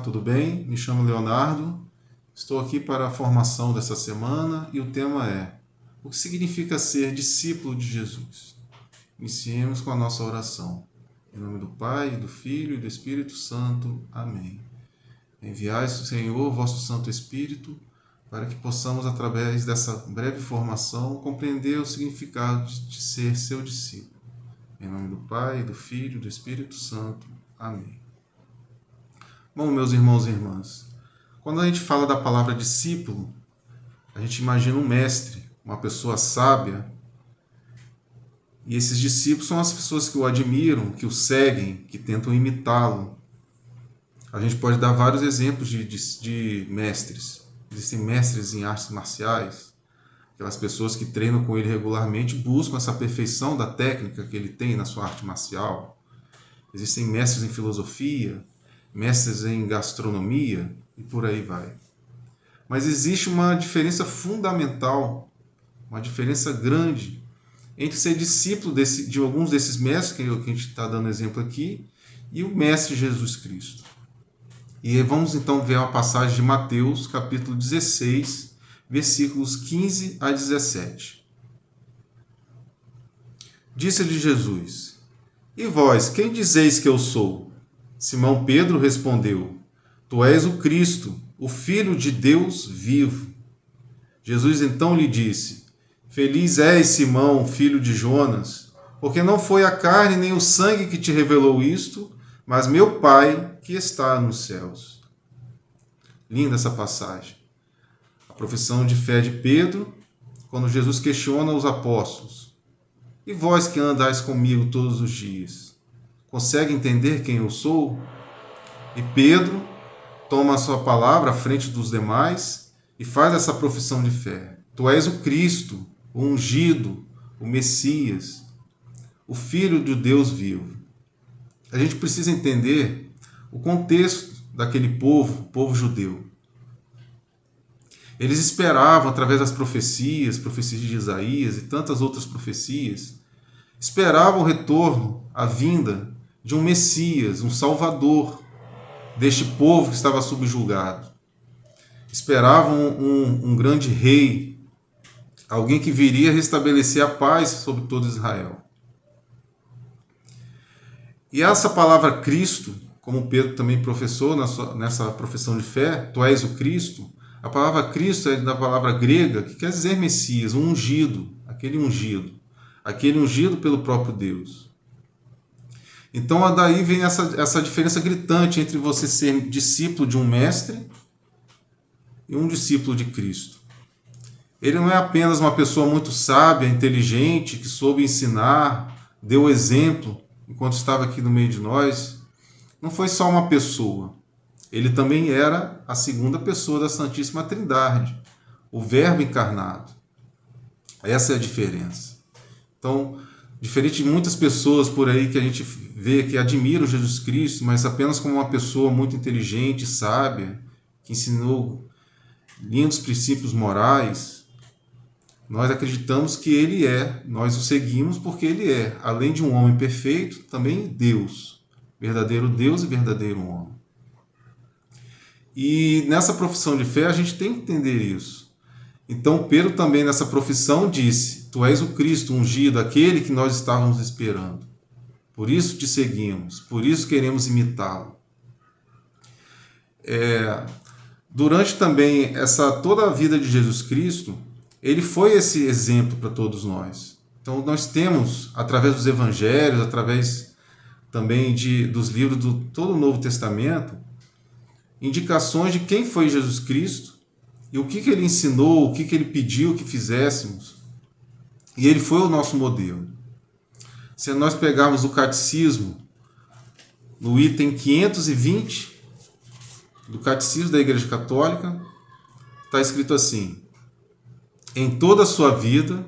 tudo bem? Me chamo Leonardo, estou aqui para a formação dessa semana e o tema é: o que significa ser discípulo de Jesus? Iniciemos com a nossa oração. Em nome do Pai, do Filho e do Espírito Santo. Amém. Enviai, Senhor, vosso Santo Espírito, para que possamos, através dessa breve formação, compreender o significado de ser seu discípulo. Em nome do Pai, do Filho e do Espírito Santo. Amém. Bom, meus irmãos e irmãs, quando a gente fala da palavra discípulo, a gente imagina um mestre, uma pessoa sábia. E esses discípulos são as pessoas que o admiram, que o seguem, que tentam imitá-lo. A gente pode dar vários exemplos de mestres. Existem mestres em artes marciais, aquelas pessoas que treinam com ele regularmente buscam essa perfeição da técnica que ele tem na sua arte marcial. Existem mestres em filosofia, mestres em gastronomia e por aí vai. Mas existe uma diferença fundamental, uma diferença grande entre ser discípulo de alguns desses mestres, que a gente está dando exemplo aqui, e o mestre Jesus Cristo. E vamos então ver a passagem de Mateus, capítulo 16, versículos 15 a 17. Disse-lhe Jesus: E vós, quem dizeis que eu sou? Simão Pedro respondeu: Tu és o Cristo, o Filho de Deus vivo. Jesus então lhe disse: Feliz és, Simão, filho de Jonas, porque não foi a carne nem o sangue que te revelou isto, mas meu Pai que está nos céus. Linda essa passagem. A profissão de fé de Pedro, quando Jesus questiona os apóstolos: E vós que andais comigo todos os dias, consegue entender quem eu sou? E Pedro toma a sua palavra à frente dos demais e faz essa profissão de fé. Tu és o Cristo, o ungido, o Messias, o Filho de Deus vivo. A gente precisa entender o contexto daquele povo, o povo judeu. Eles esperavam, através das profecias de Isaías e tantas outras profecias, esperavam o retorno, a vinda de um Messias, um Salvador deste povo que estava subjugado. Esperavam um grande rei, alguém que viria restabelecer a paz sobre todo Israel. E essa palavra Cristo, como Pedro também professou nessa profissão de fé, tu és o Cristo, a palavra Cristo é da palavra grega que quer dizer Messias, um ungido, aquele ungido pelo próprio Deus. Então daí vem essa diferença gritante entre você ser discípulo de um mestre e um discípulo de Cristo. Ele não é apenas uma pessoa muito sábia, inteligente, que soube ensinar, deu exemplo enquanto estava aqui no meio de nós. Não foi só uma pessoa. Ele também era a segunda pessoa da Santíssima Trindade, o Verbo encarnado. Essa é a diferença. Então, diferente de muitas pessoas por aí que a gente vê que admiram Jesus Cristo, mas apenas como uma pessoa muito inteligente, sábia, que ensinou lindos princípios morais, nós acreditamos que ele é, nós o seguimos porque ele é, além de um homem perfeito, também Deus, verdadeiro Deus e verdadeiro homem. E nessa profissão de fé a gente tem que entender isso. Então Pedro também nessa profissão disse: Tu és o Cristo ungido, aquele que nós estávamos esperando. Por isso te seguimos, por isso queremos imitá-lo. Durante também toda a vida de Jesus Cristo, ele foi esse exemplo para todos nós. Então nós temos, através dos evangelhos, através também dos livros do todo o Novo Testamento, indicações de quem foi Jesus Cristo e o que ele ensinou, o que ele pediu que fizéssemos. E ele foi o nosso modelo. Se nós pegarmos o catecismo, no item 520 do Catecismo da Igreja Católica, está escrito assim: Em toda a sua vida,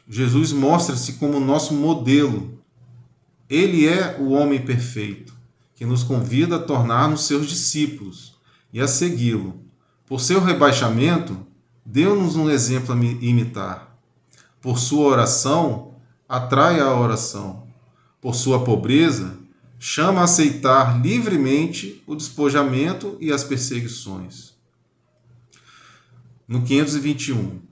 Jesus mostra-se como nosso modelo. Ele é o homem perfeito, que nos convida a tornar-nos seus discípulos e a segui-lo. Por seu rebaixamento, deu-nos um exemplo a imitar. Por sua oração, atrai a oração. Por sua pobreza, chama a aceitar livremente o despojamento e as perseguições. No 521.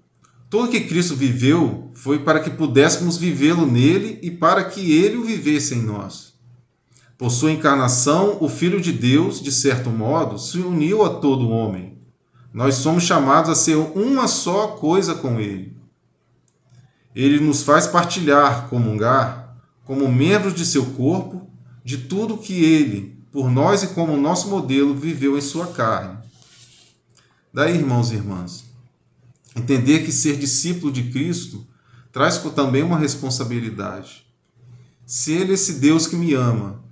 Tudo que Cristo viveu foi para que pudéssemos vivê-lo nele e para que ele o vivesse em nós. Por sua encarnação, o Filho de Deus, de certo modo, se uniu a todo homem. Nós somos chamados a ser uma só coisa com ele. Ele nos faz partilhar, comungar, como membros de seu corpo, de tudo que ele, por nós e como nosso modelo, viveu em sua carne. Daí, irmãos e irmãs, entender que ser discípulo de Cristo traz também uma responsabilidade. Se Ele é esse Deus que me ama,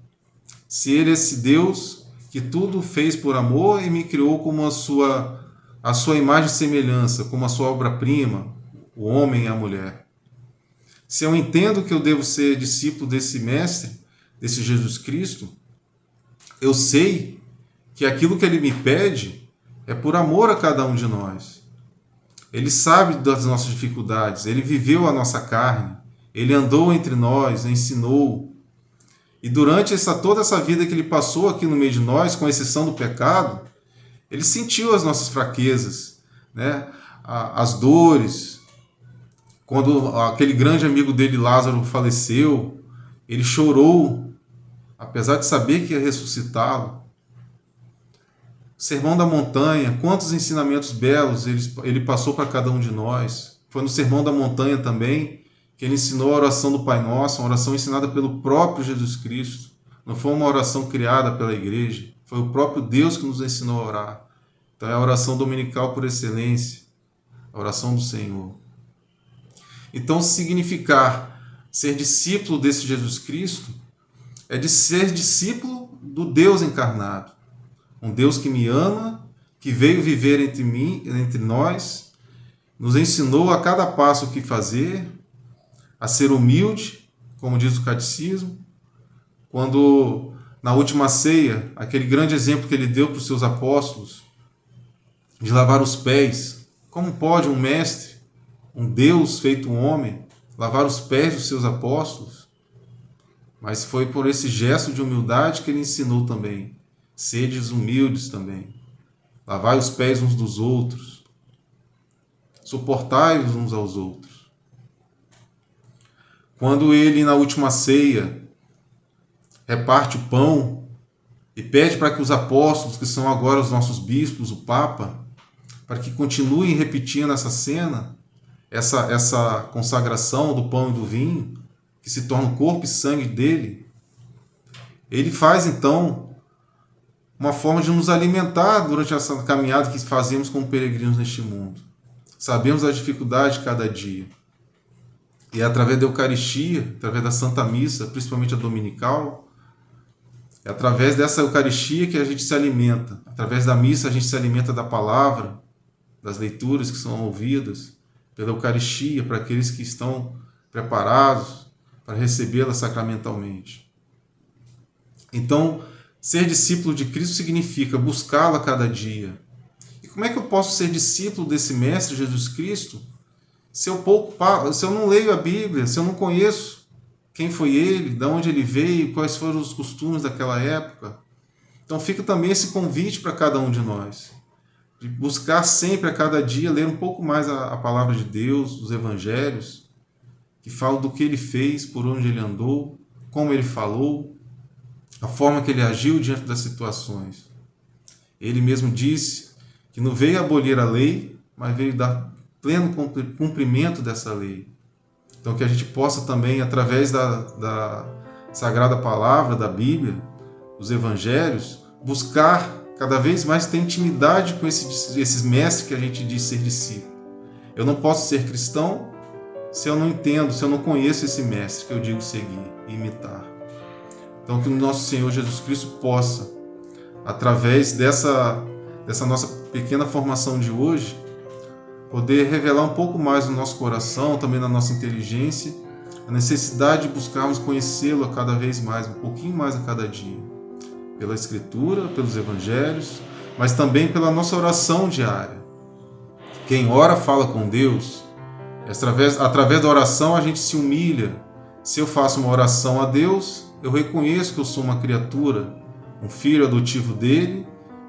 se Ele é esse Deus que tudo fez por amor e me criou como a sua imagem e semelhança, como a sua obra-prima, o homem e a mulher. Se eu entendo que eu devo ser discípulo desse Mestre, desse Jesus Cristo, eu sei que aquilo que Ele me pede é por amor a cada um de nós. Ele sabe das nossas dificuldades, Ele viveu a nossa carne, Ele andou entre nós, ensinou. E durante toda essa vida que Ele passou aqui no meio de nós, com exceção do pecado, Ele sentiu as nossas fraquezas, né? As dores. Quando aquele grande amigo dele, Lázaro, faleceu, Ele chorou, apesar de saber que ia ressuscitá-lo. Sermão da Montanha, quantos ensinamentos belos ele passou para cada um de nós. Foi no Sermão da Montanha também que ele ensinou a oração do Pai Nosso, uma oração ensinada pelo próprio Jesus Cristo. Não foi uma oração criada pela igreja, foi o próprio Deus que nos ensinou a orar. Então é a oração dominical por excelência, a oração do Senhor. Então, significar ser discípulo desse Jesus Cristo é de ser discípulo do Deus encarnado. Um Deus que me ama, que veio viver entre nós, nos ensinou a cada passo o que fazer, a ser humilde, como diz o catecismo. Quando, na última ceia, aquele grande exemplo que ele deu para os seus apóstolos, de lavar os pés. Como pode um mestre, um Deus feito um homem, lavar os pés dos seus apóstolos? Mas foi por esse gesto de humildade que ele ensinou também. Sedes humildes também. Lavai os pés uns dos outros. Suportai-vos uns aos outros. Quando ele, na última ceia, reparte o pão e pede para que os apóstolos, que são agora os nossos bispos, o Papa, para que continuem repetindo essa cena, essa consagração do pão e do vinho, que se torna o corpo e sangue dele, ele faz então uma forma de nos alimentar durante essa caminhada que fazemos como peregrinos neste mundo. Sabemos as dificuldades de cada dia. E é através da Eucaristia, através da Santa Missa, principalmente a dominical, é através dessa Eucaristia que a gente se alimenta. Através da missa a gente se alimenta da palavra, das leituras que são ouvidas, pela Eucaristia, para aqueles que estão preparados para recebê-la sacramentalmente. Então, ser discípulo de Cristo significa buscá-lo a cada dia. E como é que eu posso ser discípulo desse Mestre Jesus Cristo se eu não leio a Bíblia, se eu não conheço quem foi ele, de onde ele veio, quais foram os costumes daquela época? Então fica também esse convite para cada um de nós, de buscar sempre a cada dia ler um pouco mais a palavra de Deus, os evangelhos, que falam do que ele fez, por onde ele andou, como ele falou, a forma que ele agiu diante das situações. Ele mesmo disse que não veio abolir a lei, mas veio dar pleno cumprimento dessa lei. Então que a gente possa também, através da Sagrada Palavra, da Bíblia, dos Evangelhos, buscar cada vez mais ter intimidade com esses mestres que a gente diz ser discípulo. Eu não posso ser cristão se eu não entendo, se eu não conheço esse mestre que eu digo seguir e imitar. Então que o nosso Senhor Jesus Cristo possa, através dessa nossa pequena formação de hoje, poder revelar um pouco mais no nosso coração, também na nossa inteligência, a necessidade de buscarmos conhecê-lo a cada vez mais, um pouquinho mais a cada dia, pela Escritura, pelos Evangelhos, mas também pela nossa oração diária. Quem ora fala com Deus, através da oração a gente se humilha. Se eu faço uma oração a Deus, eu reconheço que eu sou uma criatura, um filho adotivo dele,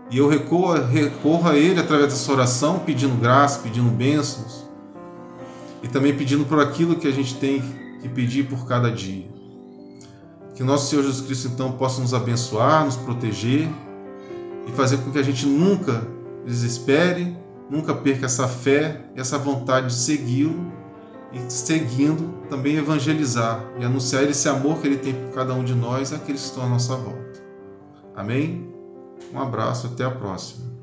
e eu recorro a ele através dessa oração, pedindo graça, pedindo bênçãos, e também pedindo por aquilo que a gente tem que pedir por cada dia. Que nosso Senhor Jesus Cristo, então, possa nos abençoar, nos proteger e fazer com que a gente nunca desespere, nunca perca essa fé e essa vontade de segui-lo e, seguindo, também evangelizar e anunciar esse amor que ele tem por cada um de nós e aqueles que estão à nossa volta. Amém? Um abraço, até a próxima.